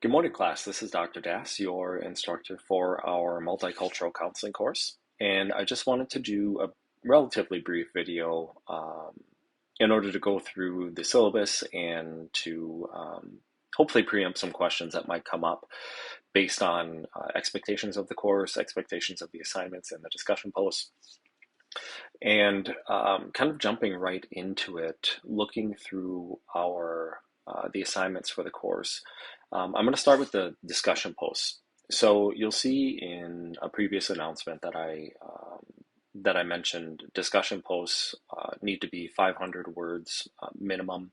Good morning, class. This is Dr. Das, your instructor for our multicultural counseling course. And I just wanted to do a relatively brief video in order to go through the syllabus and to hopefully preempt some questions that might come up based on expectations of the course, expectations of the assignments and the discussion posts, and kind of jumping right into it, looking through our the assignments for the course. I'm going to start with the discussion posts. So you'll see in a previous announcement that I mentioned discussion posts need to be 500 words minimum,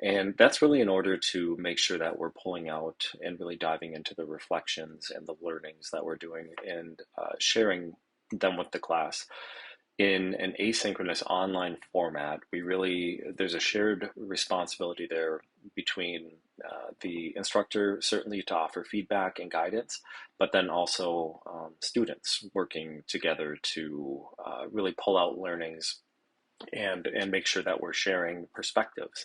and that's really in order to make sure that we're pulling out and really diving into the reflections and the learnings that we're doing and sharing them with the class. In an asynchronous online format, there's a shared responsibility there between the instructor, certainly to offer feedback and guidance, but then also students working together to really pull out learnings and make sure that we're sharing perspectives.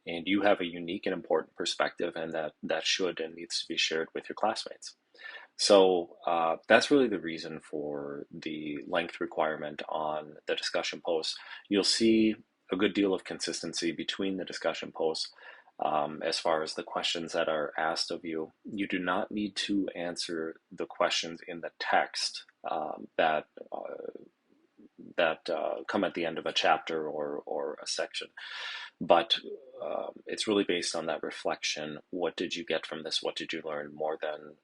And you have a unique and important perspective, and that should and needs to be shared with your classmates. So that's really the reason for the length requirement on the discussion posts. You'll see a good deal of consistency between the discussion posts as far as the questions that are asked of you. You do not need to answer the questions in the text that come at the end of a chapter or a section. But it's really based on that reflection. What did you get from this? What did you learn, more than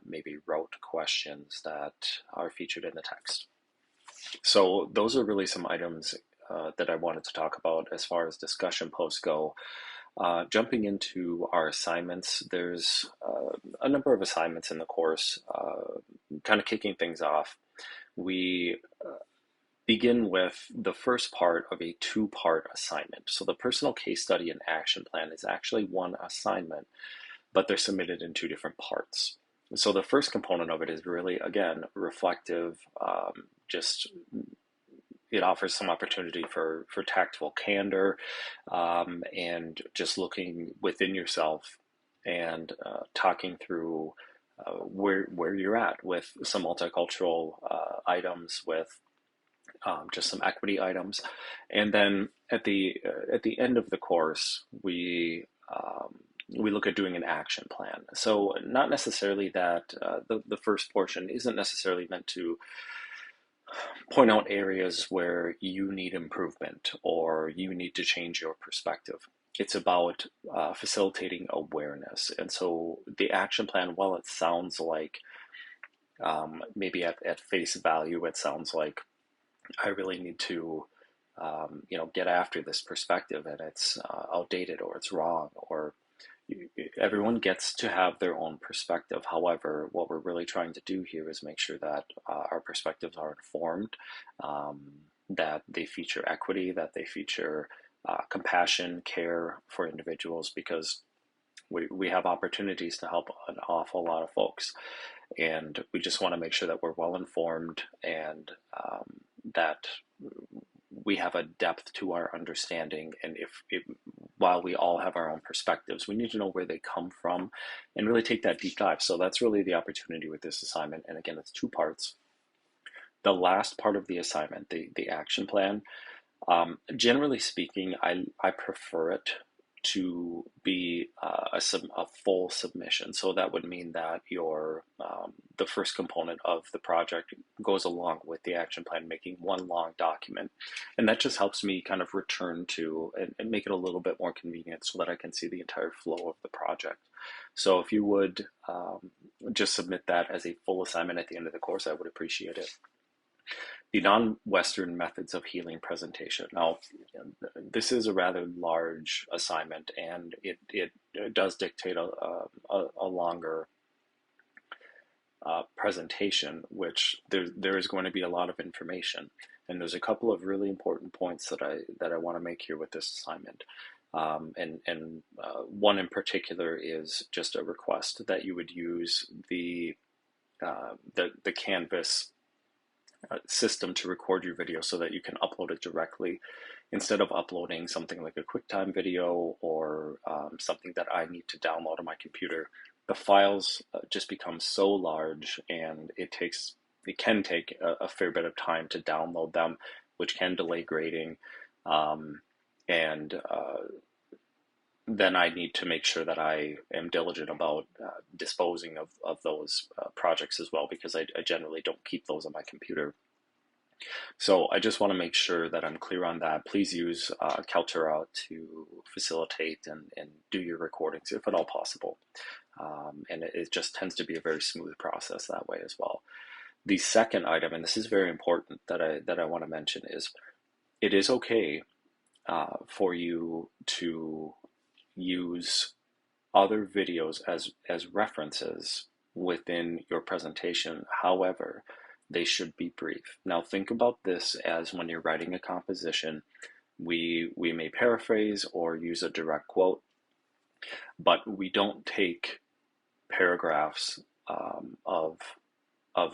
maybe rote questions that are featured in the text? So those are really some items that I wanted to talk about as far as discussion posts go. Jumping into our assignments, there's a number of assignments in the course. Kind of kicking things off, we begin with the first part of a two-part assignment. So the personal case study and action plan is actually one assignment, but they're submitted in two different parts. So the first component of it is really, again, reflective. Just it offers some opportunity for tactful candor, and just looking within yourself and talking through where you're at with some multicultural items, with just some equity items, and then at the end of the course, we look at doing an action plan. So not necessarily that the first portion isn't necessarily meant to point out areas where you need improvement or you need to change your perspective. It's about facilitating awareness. And so the action plan, while it sounds like maybe at face value, it sounds like I really need to, get after this perspective, and it's outdated or it's wrong, or everyone gets to have their own perspective. However, what we're really trying to do here is make sure that our perspectives are informed, that they feature equity, that they feature compassion, care for individuals, because we have opportunities to help an awful lot of folks. And we just want to make sure that we're well informed, and that we have a depth to our understanding. And while we all have our own perspectives, we need to know where they come from and really take that deep dive. So that's really the opportunity with this assignment. And again, it's two parts. The last part of the assignment, the action plan, generally speaking, I prefer it to be a full submission. So that would mean that the first component of the project goes along with the action plan, making one long document. And that just helps me kind of return to and make it a little bit more convenient so that I can see the entire flow of the project. So if you would just submit that as a full assignment at the end of the course, I would appreciate it. The non-Western methods of healing presentation. Now, this is a rather large assignment, and it does dictate a longer presentation, which there is going to be a lot of information. And there's a couple of really important points that I want to make here with this assignment. And one in particular is just a request that you would use the Canvas system to record your video so that you can upload it directly instead of uploading something like a QuickTime video or something that I need to download on my computer, the files just become so large, and it can take a fair bit of time to download them, which can delay grading. And then I need to make sure that I am diligent about disposing of those projects as well, because I generally don't keep those on my computer. So I just want to make sure that I'm clear on that. Please use Kaltura to facilitate and do your recordings if at all possible. And it just tends to be a very smooth process that way as well. The second item, and this is very important that I want to mention, is it is okay for you to use other videos as references within your presentation. However, they should be brief. Now think about this as when you're writing a composition, we may paraphrase or use a direct quote, but we don't take paragraphs of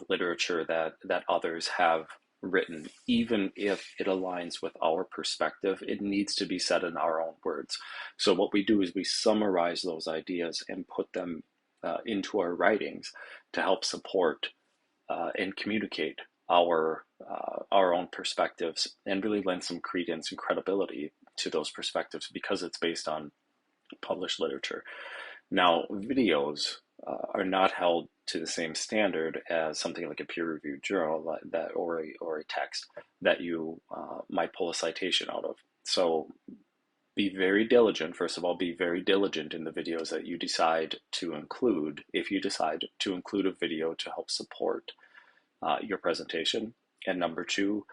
literature that others have written. Even if it aligns with our perspective, it needs to be said in our own words. So what we do is we summarize those ideas and put them into our writings to help support and communicate our own perspectives, and really lend some credence and credibility to those perspectives because it's based on published literature. Now, videos are not held to the same standard as something like a peer-reviewed journal or a text that you might pull a citation out of. So be very diligent. First of all, be very diligent in the videos that you decide to include, if you decide to include a video to help support your presentation. And number two,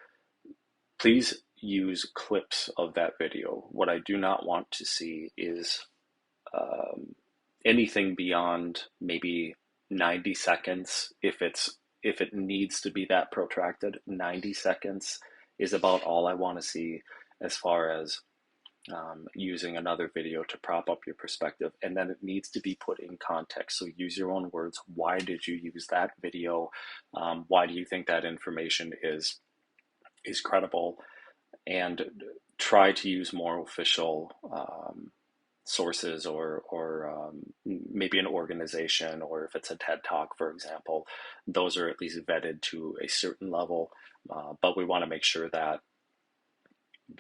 please use clips of that video. What I do not want to see is anything beyond maybe 90 seconds. If it needs to be that protracted, 90 seconds is about all I want to see as far as using another video to prop up your perspective. And then it needs to be put in context. So use your own words. Why did you use that video? Why do you think that information is credible? And try to use more official sources, or maybe an organization, or if it's a TED Talk, for example, those are at least vetted to a certain level. But we want to make sure that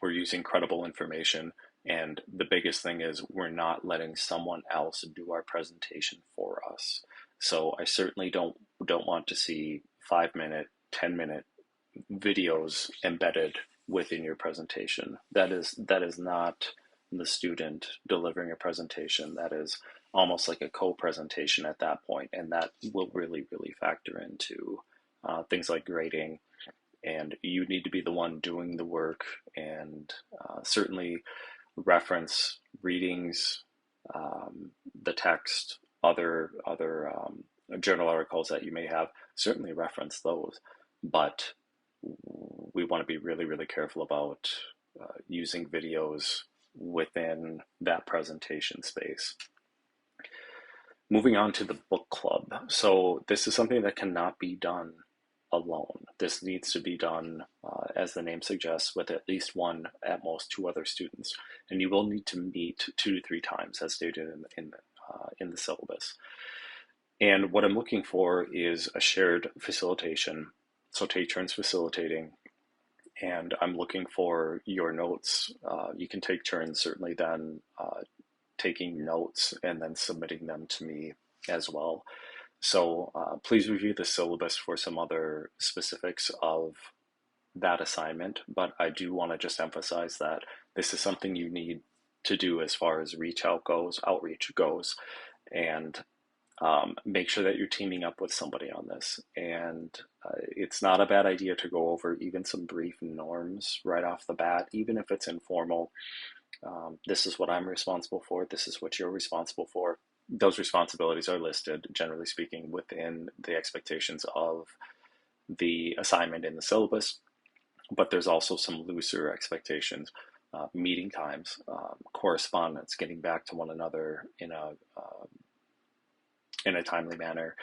we're using credible information. And the biggest thing is we're not letting someone else do our presentation for us. So I certainly don't want to see 5-minute, 10-minute videos embedded within your presentation. That is not the student delivering a presentation. That is almost like a co-presentation at that point, and that will really, really factor into things like grading. And you need to be the one doing the work, and certainly reference readings, the text, other journal articles that you may have. Certainly reference those, but we want to be really, really careful about using videos within that presentation space. Moving on to the book club. So this is something that cannot be done alone. This needs to be done, as the name suggests, with at least one, at most two other students. And you will need to meet 2 to 3 times, as stated in the syllabus. And what I'm looking for is a shared facilitation. So take turns facilitating. And I'm looking for your notes. You can take turns, certainly, then taking notes and then submitting them to me as well. So please review the syllabus for some other specifics of that assignment, but I do want to just emphasize that this is something you need to do as far as outreach goes, and make sure that you're teaming up with somebody on this. And it's not a bad idea to go over even some brief norms right off the bat, even if it's informal. This is what I'm responsible for. This is what you're responsible for. Those responsibilities are listed, generally speaking, within the expectations of the assignment in the syllabus, but there's also some looser expectations, meeting times, correspondence, getting back to one another in a timely manner.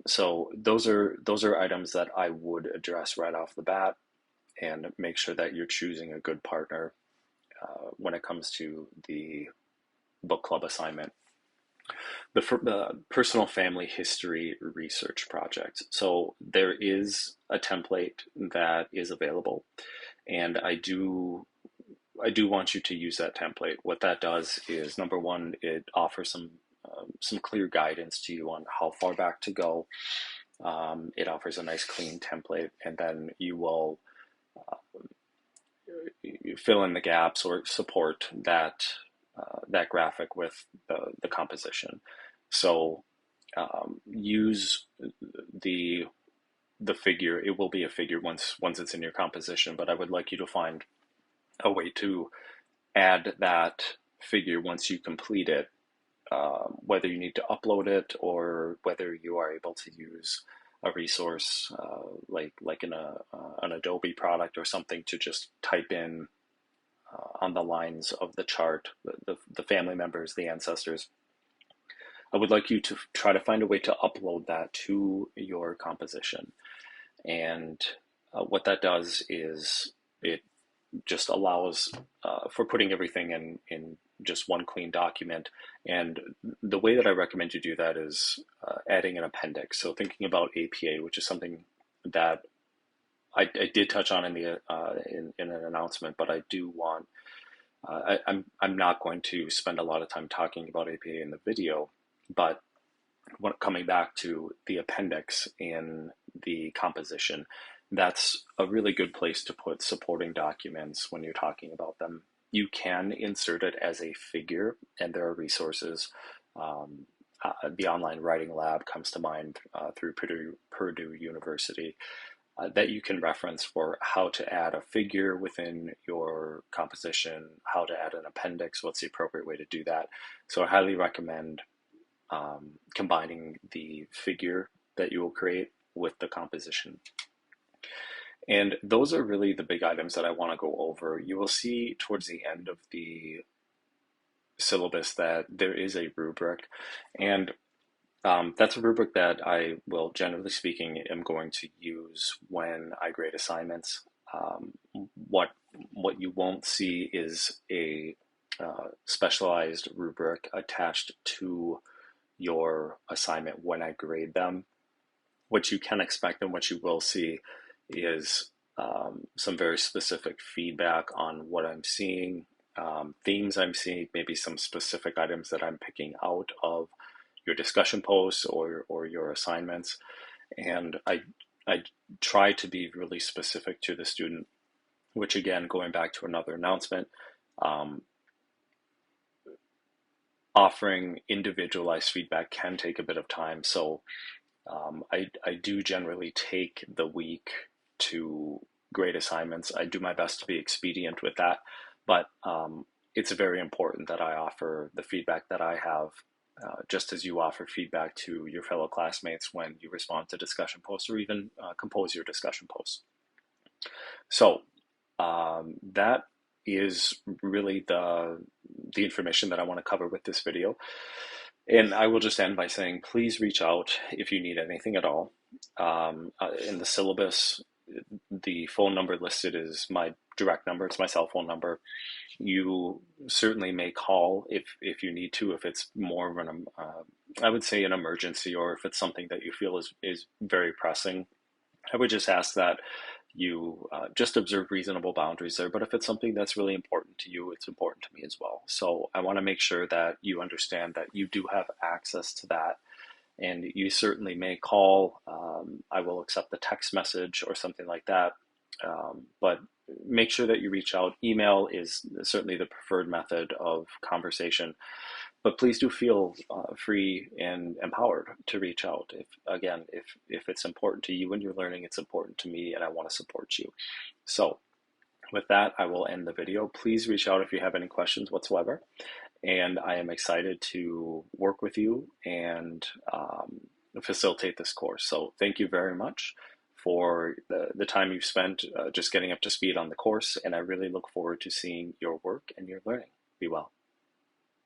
So those are items that I would address right off the bat. and make sure that you're choosing a good partner when it comes to the book club assignment. The personal family history research project. So there is a template that is available, and I do want you to use that template. What that does is, number one, it offers some clear guidance to you on how far back to go. It offers a nice clean template, and then you will fill in the gaps or support that graphic with the composition. So use the the figure. It will be a figure once it's in your composition, but I would like you to find a way to add that figure once you complete it, whether you need to upload it or whether you are able to use a resource like in an Adobe product or something to just type in on the lines of the chart, the family members, the ancestors. I would like you to try to find a way to upload that to your composition. And what that does is it just allows for putting everything in just one clean document. And the way that I recommend you do that is adding an appendix. So thinking about APA, which is something that I did touch on in the in an announcement, but I do want I'm not going to spend a lot of time talking about APA in the video, but coming back to the appendix in the composition, that's a really good place to put supporting documents when you're talking about them. You can insert it as a figure, and there are resources. The online writing lab comes to mind through Purdue University that you can reference for how to add a figure within your composition, how to add an appendix, what's the appropriate way to do that. So I highly recommend combining the figure that you will create with the composition. And those are really the big items that I want to go over. You will see towards the end of the syllabus that there is a rubric, and that's a rubric that I will, generally speaking, am going to use when I grade assignments. What you won't see is a specialized rubric attached to your assignment when I grade them. What you can expect and what you will see is some very specific feedback on what I'm seeing, themes I'm seeing, maybe some specific items that I'm picking out of your discussion posts or your assignments. And I try to be really specific to the student, which, again, going back to another announcement, offering individualized feedback can take a bit of time. So I do generally take the week to grade assignments. I do my best to be expedient with that, but it's very important that I offer the feedback that I have, just as you offer feedback to your fellow classmates when you respond to discussion posts or even compose your discussion posts. So that is really the information that I want to cover with this video. And I will just end by saying, please reach out if you need anything at all. In the syllabus, the phone number listed is my direct number. It's my cell phone number. You certainly may call if you need to, if it's more of an, I would say, an emergency, or if it's something that you feel is very pressing. I would just ask that you just observe reasonable boundaries there. But if it's something that's really important to you, it's important to me as well. So I want to make sure that you understand that you do have access to that. And you certainly may call. I will accept the text message or something like that. But make sure that you reach out. Email is certainly the preferred method of conversation. But please do feel free and empowered to reach out. If it's important to you and your learning, it's important to me, and I want to support you. So with that, I will end the video. Please reach out if you have any questions whatsoever. And I am excited to work with you and facilitate this course. So thank you very much for the time you've spent just getting up to speed on the course. And I really look forward to seeing your work and your learning. Be well.